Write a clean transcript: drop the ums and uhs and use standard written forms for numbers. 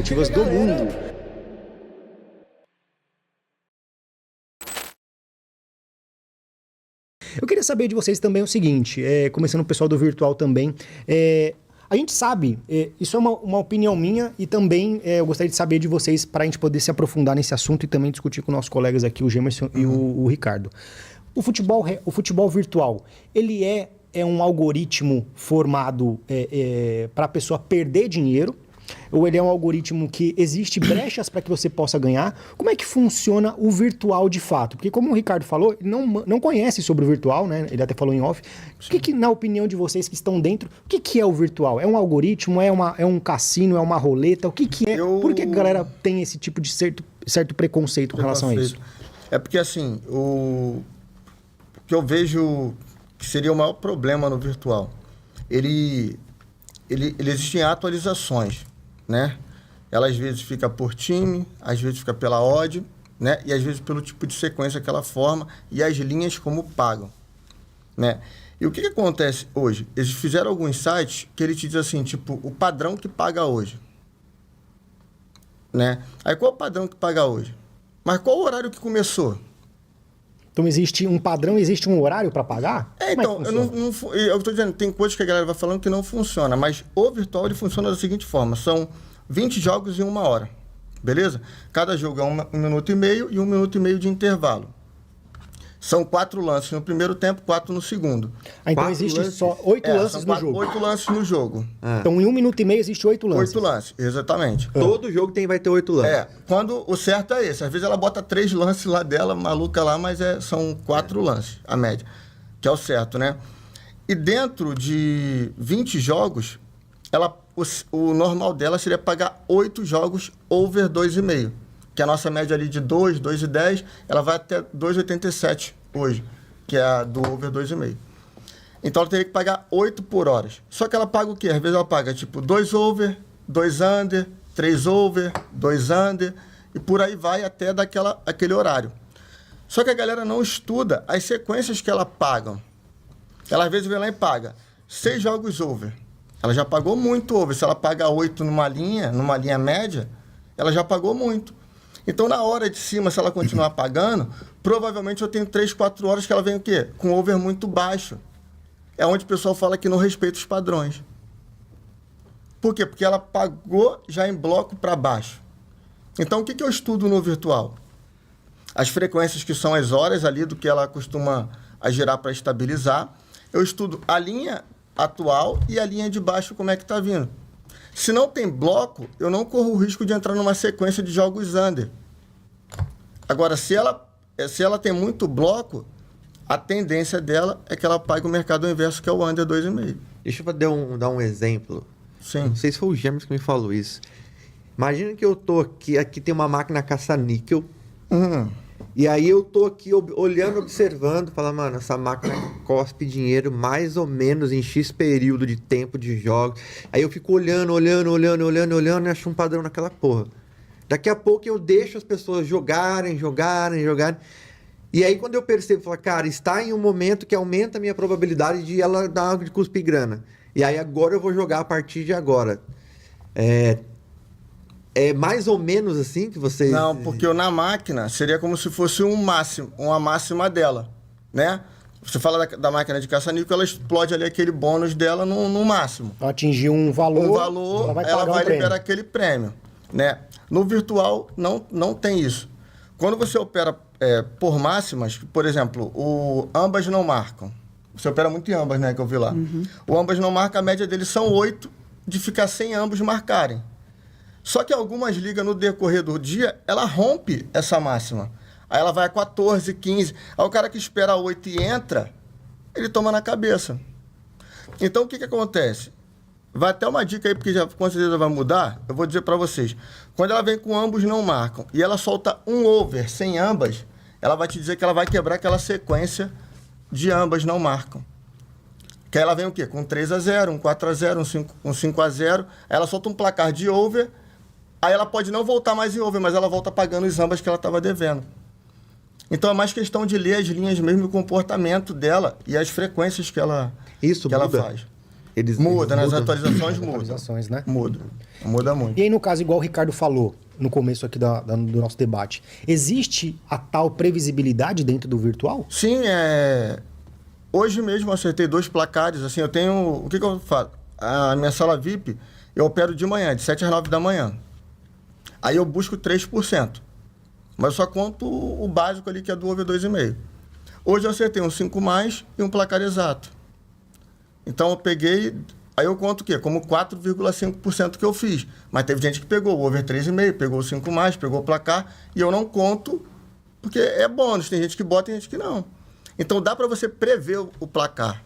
esportivas do mundo. Eu queria saber de vocês também o seguinte, começando o pessoal do virtual também, a gente sabe, isso é uma opinião minha e também eu gostaria de saber de vocês para a gente poder se aprofundar nesse assunto e também discutir com nossos colegas aqui, o Gemerson e o Ricardo. O futebol virtual, ele é um algoritmo formado para a pessoa perder dinheiro, ou ele é um algoritmo que existe brechas para que você possa ganhar? Como é que funciona o virtual de fato? Porque como o Ricardo falou, ele não conhece sobre o virtual, né? Ele até falou em off. O que, na opinião de vocês que estão dentro, o que é o virtual? É um algoritmo? É um cassino? É uma roleta? O que é? Por que a galera tem esse tipo de certo preconceito com relação a isso? É porque assim, o que eu vejo que seria o maior problema no virtual, ele existe em atualizações, né? Ela às vezes fica por time, às vezes fica pela odd, né? E às vezes pelo tipo de sequência que ela forma e as linhas como pagam, né? E o que acontece hoje? Eles fizeram alguns sites que ele te diz assim, tipo, o padrão que paga hoje, né? Aí qual é o padrão que paga hoje? Mas qual o horário que começou? Então existe um padrão, existe um horário para pagar? Então, eu estou dizendo, tem coisas que a galera vai falando que não funciona, mas o virtual ele funciona da seguinte forma, são 20 jogos em 1 hora, beleza? Cada jogo é 1 minuto e meio e 1 minuto e meio de intervalo. São 4 lances no primeiro tempo, 4 no segundo. Então existe só 8 lances no jogo? 8 lances no jogo. Então em 1 minuto e meio existe 8 lances? 8 lances, exatamente. Todo jogo vai ter 8 lances. Quando o certo é esse. Às vezes ela bota 3 lances lá dela, maluca lá, mas são 4 lances, a média. Que é o certo, né? E dentro de 20 jogos, o normal dela seria pagar 8 jogos over 2,5. Que a nossa média ali de 2, 2,10, ela vai até 2,87 hoje, que é a do over 2,5. Então ela teria que pagar 8 por hora. Só que ela paga o quê? Às vezes ela paga tipo 2 over, 2 under, 3 over, 2 under, e por aí vai até aquele horário. Só que a galera não estuda as sequências que ela paga. Ela às vezes vem lá e paga 6 jogos over. Ela já pagou muito over. Se ela paga 8 numa linha média, ela já pagou muito. Então, na hora de cima, se ela continuar pagando, provavelmente eu tenho 3, 4 horas que ela vem o quê? Com over muito baixo. É onde o pessoal fala que não respeita os padrões. Por quê? Porque ela pagou já em bloco para baixo. Então, o que eu estudo no virtual? As frequências que são as horas ali do que ela costuma girar para estabilizar. Eu estudo a linha atual e a linha de baixo, como é que está vindo. Se não tem bloco, eu não corro o risco de entrar numa sequência de jogos under. Agora, se ela tem muito bloco, a tendência dela é que ela pague o mercado inverso, que é o under 2,5. Deixa eu dar um exemplo. Sim. Não sei se foi o Gemerson que me falou isso. Imagina que eu tô aqui tem uma máquina caça-níquel. E aí eu tô aqui olhando, observando, falando, mano, essa máquina cospe dinheiro mais ou menos em X período de tempo de jogos. Aí eu fico olhando e acho um padrão naquela porra. Daqui a pouco eu deixo as pessoas jogarem. E aí quando eu percebo, falo, cara, está em um momento que aumenta a minha probabilidade de ela dar de cuspir grana. E aí agora eu vou jogar a partir de agora. É mais ou menos assim que vocês... Não, porque na máquina seria como se fosse uma máxima dela, né? Você fala da máquina de caça-níquel, ela explode ali aquele bônus dela no máximo. Ela atingiu um valor, ela vai liberar aquele prêmio, né? No virtual, não tem isso. Quando você opera por máximas, por exemplo, o ambas não marcam. Você opera muito em ambas, né? Que eu vi lá. O ambas não marca, a média deles são 8 de ficar sem ambos marcarem. Só que algumas ligas, no decorrer do dia, ela rompe essa máxima. Aí ela vai a 14, 15. Aí o cara que espera 8 e entra, ele toma na cabeça. Então, o que acontece? Vai até uma dica aí, porque já com certeza vai mudar. Eu vou dizer para vocês. Quando ela vem com ambos não marcam e ela solta um over sem ambas, ela vai te dizer que ela vai quebrar aquela sequência de ambas não marcam. Que aí ela vem o quê? Com 3-0, um 4-0, um 5-0. Aí ela solta um placar de over. Aí ela pode não voltar mais em over, mas ela volta pagando os ambas que ela estava devendo. Então é mais questão de ler as linhas mesmo, o comportamento dela e as frequências que ela faz. Muda, nas mudam. atualizações muda. Atualizações, né? Muda muito. E aí, no caso, igual o Ricardo falou no começo aqui do nosso debate, existe a tal previsibilidade dentro do virtual? Sim, hoje mesmo eu acertei 2 placares, assim, eu tenho... O que eu faço? A minha sala VIP, eu opero de manhã, de 7 às 9 da manhã. Aí eu busco 3%. Mas eu só conto o básico ali, que é do over 2,5. Hoje eu acertei um 5+, e um placar exato. Então eu peguei... Aí eu conto o quê? Como 4,5% que eu fiz. Mas teve gente que pegou o over 3,5, pegou o 5+, pegou o placar, e eu não conto, porque é bônus. Tem gente que bota e tem gente que não. Então dá para você prever o placar.